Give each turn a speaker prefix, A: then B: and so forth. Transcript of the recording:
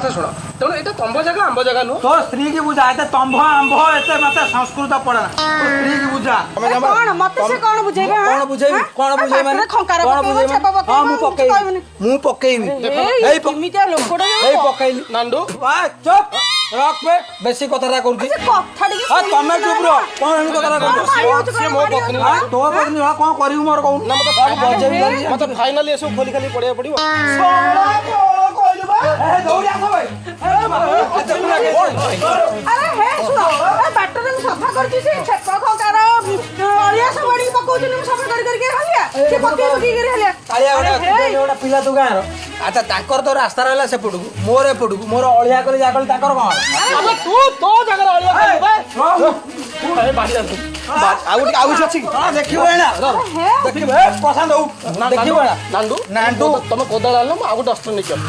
A: କଥା ଶୁଣ ତେଣୁ ଏଇଟା ତମ୍ଭ ଜାଗା ଆମ୍ବ ଜାଗା ନୁହଁ
B: तो स्त्री की बुझा एते तंभ आंभ एते मते संस्कृत पड़ा तो स्त्री की बुझा
C: कौन मत से कौन बुझेबे
B: कौन बुझेबी कौन बुझेबी माने
C: खंकार
B: कौन बुझेबी हां मु पकेई मु पकेईबी एई
C: किमितिया लोकडा
B: एई पकेईली
A: नांडू
B: वा चुप रख बे बेसी कथरा करती
C: कथा टिके
B: हां तमे चुप रहो कौन एन कथरा करती
A: से मो पत्नी
B: हां तो पत्नी हां कोन करिउ मोर कहू
A: ना मते
B: बजेबी
A: मते फाइनली एसो खोली खाली पड़िया पड़िबो
B: ए दौड़िया सब
C: अरे हे सुनो ए बाटर में सफा करती से छप्पा खंकार अलिया सब बड़ी पकोची में सफा करके हलिया से पके कर हलिया
B: कालिया गोटा पिला तू गाँव अच्छा ताकर तो रास्ता रहला से पड़ू मोर ए पड़ू मोर अलिया कर जागल ताकर कौन
A: अबे तू तो जगह अलिया बे ए बाड़ी आउ अछि
B: हां देखिबो एना देखिबो पसंद हो देखिबो एना
A: नांडू
B: नांडू
A: तमे कोदाल आलो आ गोटे अस्त्र निकल